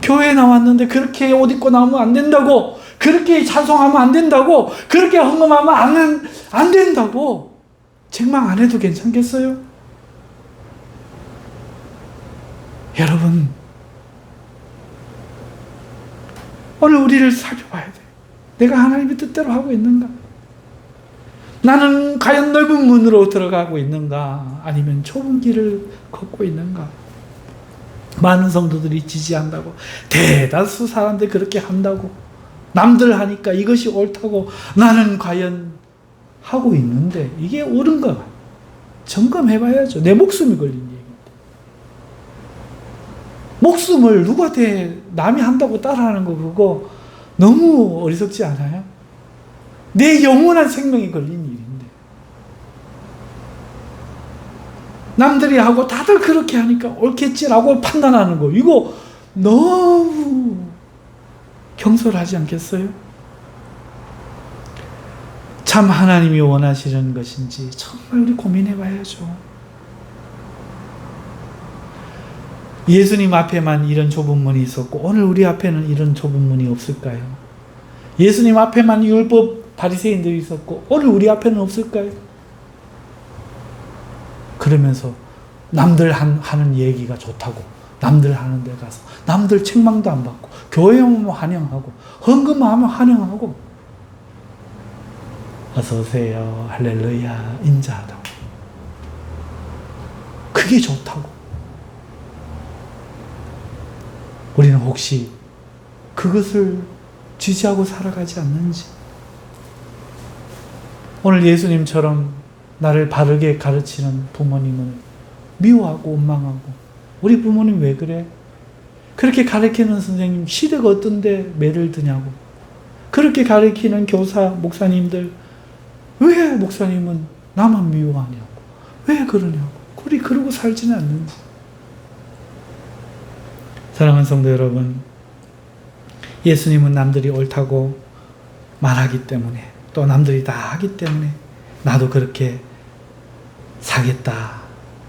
교회에 나왔는데 그렇게 옷 입고 나오면 안 된다고, 그렇게 찬송하면 안 된다고, 그렇게 헌금하면 안 된다고. 책망 안 해도 괜찮겠어요? 여러분, 오늘 우리를 살펴봐야 돼. 내가 하나님의 뜻대로 하고 있는가? 나는 과연 넓은 문으로 들어가고 있는가? 아니면 좁은 길을 걷고 있는가? 많은 성도들이 지지한다고, 대다수 사람들이 그렇게 한다고, 남들 하니까 이것이 옳다고 나는 과연 하고 있는데 이게 옳은가? 점검해봐야죠. 내 목숨이 걸린 얘기인데. 목숨을 누구한테 남이 한다고 따라하는 거 그거 너무 어리석지 않아요? 내 영원한 생명이 걸린 일인데. 남들이 하고 다들 그렇게 하니까 옳겠지라고 판단하는 거 이거 너무 경솔하지 않겠어요? 참 하나님이 원하시는 것인지 정말 우리 고민해 봐야죠. 예수님 앞에만 이런 좁은 문이 있었고 오늘 우리 앞에는 이런 좁은 문이 없을까요? 예수님 앞에만 율법 바리새인들이 있었고 오늘 우리 앞에는 없을까요? 그러면서 남들 하는 얘기가 좋다고 남들 하는 데 가서 남들 책망도 안 받고 교회 오면 환영하고 헌금하면 환영하고 어서 오세요 할렐루야 인자하다고 그게 좋다고 우리는 혹시 그것을 지지하고 살아가지 않는지 오늘 예수님처럼 나를 바르게 가르치는 부모님을 미워하고 원망하고 우리 부모님 왜 그래? 그렇게 가르치는 선생님 시대가 어떤데 매를 드냐고 그렇게 가르치는 교사 목사님들 왜 목사님은 나만 미워하냐고 왜 그러냐고 우리 그러고 살지는 않는지 사랑하는 성도 여러분 예수님은 남들이 옳다고 말하기 때문에 또 남들이 다 하기 때문에 나도 그렇게 살겠다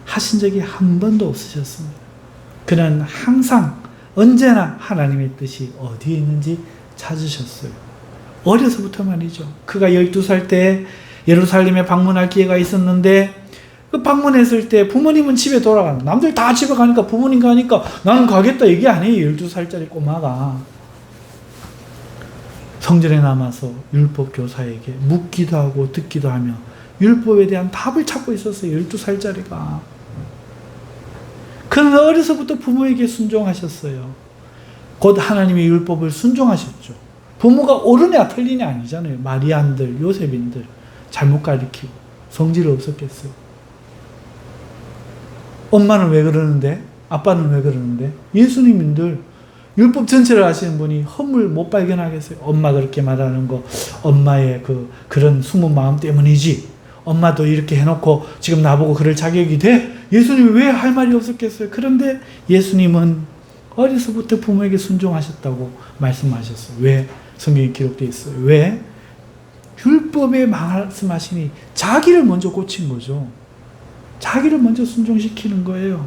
하신 적이 한 번도 없으셨습니다. 그는 항상 언제나 하나님의 뜻이 어디에 있는지 찾으셨어요. 어려서부터 말이죠. 그가 12살 때 예루살렘에 방문할 기회가 있었는데 그 방문했을 때 부모님은 집에 돌아가는 남들 다 집에 가니까 부모님 가니까 나는 가겠다 얘기 안 해요. 12살짜리 꼬마가 성전에 남아서 율법 교사에게 묻기도 하고 듣기도 하며 율법에 대한 답을 찾고 있었어요. 12살짜리가. 그는 어려서부터 부모에게 순종하셨어요. 곧 하나님의 율법을 순종하셨죠. 부모가 옳으냐 틀리냐 아니잖아요. 마리안들, 요셉인들 잘못 가르치고 성질 없었겠어요. 엄마는 왜 그러는데? 아빠는 왜 그러는데? 예수님인들 율법 전체를 아시는 분이 허물 못 발견하겠어요. 엄마 그렇게 말하는 거 엄마의 그런 숨은 마음 때문이지. 엄마도 이렇게 해놓고 지금 나보고 그럴 자격이 돼? 예수님이 왜 할 말이 없었겠어요? 그런데 예수님은 어려서부터 부모에게 순종하셨다고 말씀하셨어요. 왜? 성경에 기록되어 있어요. 왜? 율법에 말씀하시니 자기를 먼저 고친 거죠. 자기를 먼저 순종시키는 거예요.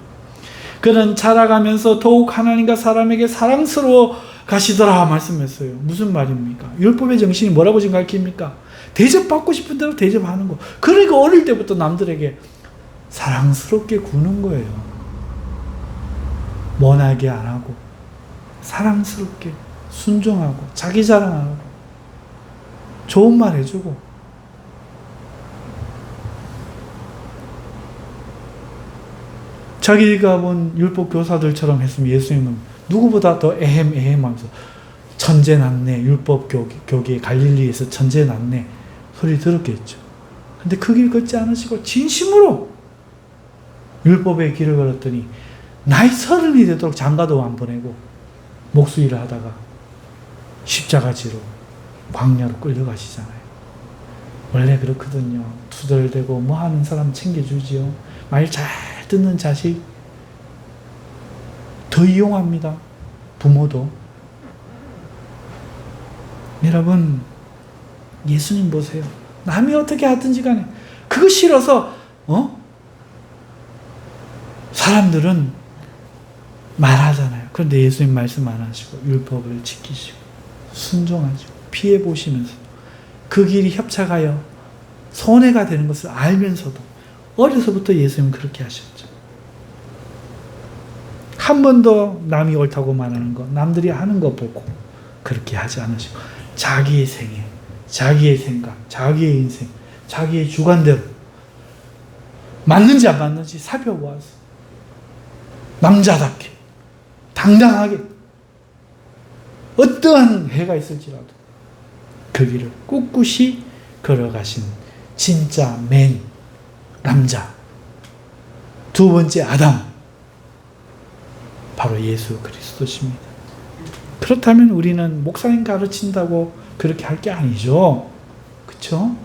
그는 자라가면서 더욱 하나님과 사람에게 사랑스러워 가시더라 말씀했어요. 무슨 말입니까? 율법의 정신이 뭐라고 지금 가르칩니까? 대접받고 싶은 대로 대접하는 거. 그러니까 어릴 때부터 남들에게 사랑스럽게 구는 거예요. 원하게 안 하고 사랑스럽게 순종하고 자기 자랑 안 하고 좋은 말 해주고 자기가 본 율법 교사들처럼 했으면 예수님은 누구보다 더 에헴하면서 천재 났네 율법 교계 갈릴리에서 천재 났네 소리 들었겠죠. 근데 그 길 걷지 않으시고 진심으로 율법의 길을 걸었더니 나이 30이 되도록 장가도 안 보내고 목수일을 하다가 십자가지로 광야로 끌려가시잖아요. 원래 그렇거든요. 투덜대고 뭐 하는 사람 챙겨주지요. 말 잘 듣는 자식 더 이용합니다. 부모도. 여러분 예수님 보세요. 남이 어떻게 하든지 간에 그거 싫어서 사람들은 말하잖아요. 그런데 예수님 말씀 안 하시고 율법을 지키시고 순종하시고 피해 보시면서 그 길이 협착하여 손해가 되는 것을 알면서도 어려서부터 예수님은 그렇게 하셨죠. 한 번도 남이 옳다고 말하는 거, 남들이 하는 거 보고 그렇게 하지 않으시고 자기의 생애, 자기의 생각, 자기의 인생, 자기의 주관대로 맞는지 안 맞는지 살펴보아서 남자답게 당당하게 어떠한 해가 있을지라도 그 길을 꿋꿋이 걸어가신 진짜 맨 남자, 두 번째 아담, 바로 예수 그리스도십니다. 그렇다면 우리는 목사님 가르친다고 그렇게 할 게 아니죠. 그렇죠?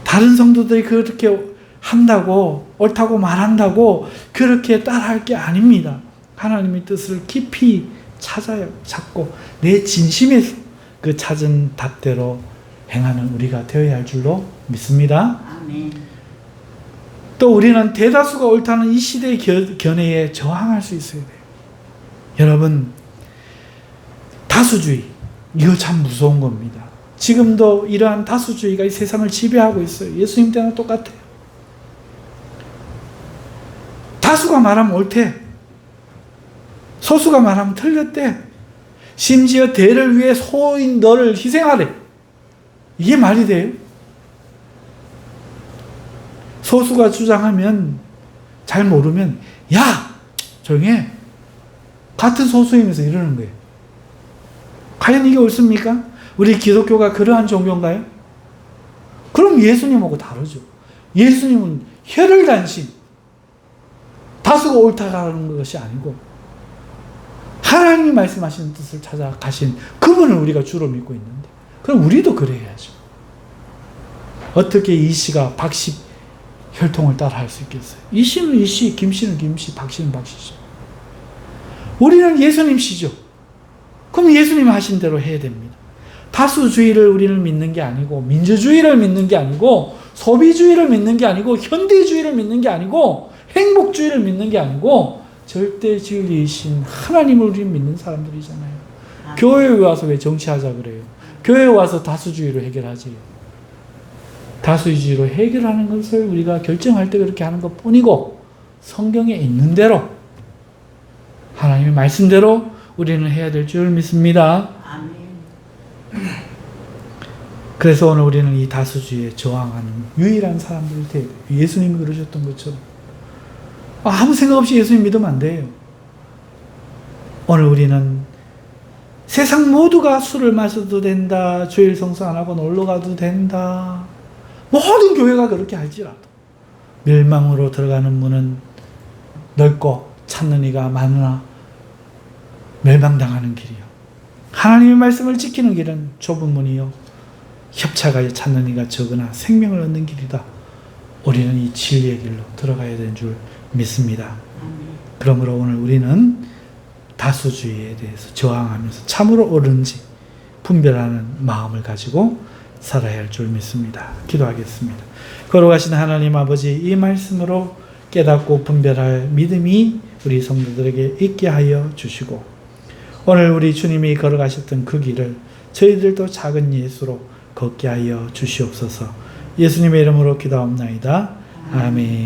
다른 성도들이 그렇게 한다고, 옳다고 말한다고 그렇게 따라할 게 아닙니다. 하나님의 뜻을 깊이 찾고 내 진심에서 그 찾은 답대로 행하는 우리가 되어야 할 줄로 믿습니다. 아멘. 또 우리는 대다수가 옳다는 이 시대의 견해에 저항할 수 있어야 돼요. 여러분, 다수주의, 이거 참 무서운 겁니다. 지금도 이러한 다수주의가 이 세상을 지배하고 있어요. 예수님 때는 똑같아요. 다수가 말하면 옳대. 소수가 말하면 틀렸대. 심지어 대를 위해 소인 너를 희생하래. 이게 말이 돼요? 소수가 주장하면, 잘 모르면 야! 조용히 해. 같은 소수이면서 이러는 거예요. 과연 이게 옳습니까? 우리 기독교가 그러한 종교인가요? 그럼 예수님하고 다르죠. 예수님은 혈혈단신, 다수가 옳다고 하는 것이 아니고 하나님이 말씀하시는 뜻을 찾아가신 그분을 우리가 주로 믿고 있는데, 그럼 우리도 그래야죠. 어떻게 이 씨가 박 씨 혈통을 따라 할 수 있겠어요? 이 씨는 이 씨, 김 씨는 김 씨, 박 씨는 박 씨죠. 우리는 예수님 씨죠. 그럼 예수님 하신 대로 해야 됩니다. 다수주의를 우리는 믿는 게 아니고, 민주주의를 믿는 게 아니고, 소비주의를 믿는 게 아니고, 현대주의를 믿는 게 아니고, 행복주의를 믿는 게 아니고, 절대 진리이신 하나님을 우리는 믿는 사람들이잖아요. 교회에 와서 왜 정치하자 그래요? 교회에 와서 다수주의로 해결하지. 다수주의로 해결하는 것을 우리가 결정할 때 그렇게 하는 것 뿐이고, 성경에 있는 대로, 하나님의 말씀대로 우리는 해야 될 줄 믿습니다. 아멘. 그래서 오늘 우리는 이 다수주의에 저항하는 유일한 사람들이 돼야 돼요. 예수님이 그러셨던 것처럼. 아무 생각 없이 예수님 믿으면 안 돼요. 오늘 우리는 세상 모두가 술을 마셔도 된다, 주일 성수 안 하고 놀러 가도 된다, 모든 교회가 그렇게 할지라도 멸망으로 들어가는 문은 넓고 찾는 이가 많으나 멸망당하는 길이요, 하나님의 말씀을 지키는 길은 좁은 문이요 협착하여 찾는 이가 적으나 생명을 얻는 길이다. 우리는 이 진리의 길로 들어가야 되는 줄 믿습니다. 그러므로 오늘 우리는 다수주의에 대해서 저항하면서 참으로 옳은지 분별하는 마음을 가지고 살아야 할 줄 믿습니다. 기도하겠습니다. 걸어가신 하나님 아버지, 이 말씀으로 깨닫고 분별할 믿음이 우리 성도들에게 있게 하여 주시고, 오늘 우리 주님이 걸어가셨던 그 길을 저희들도 작은 예수로 걷게 하여 주시옵소서. 예수님의 이름으로 기도합나이다. 아멘.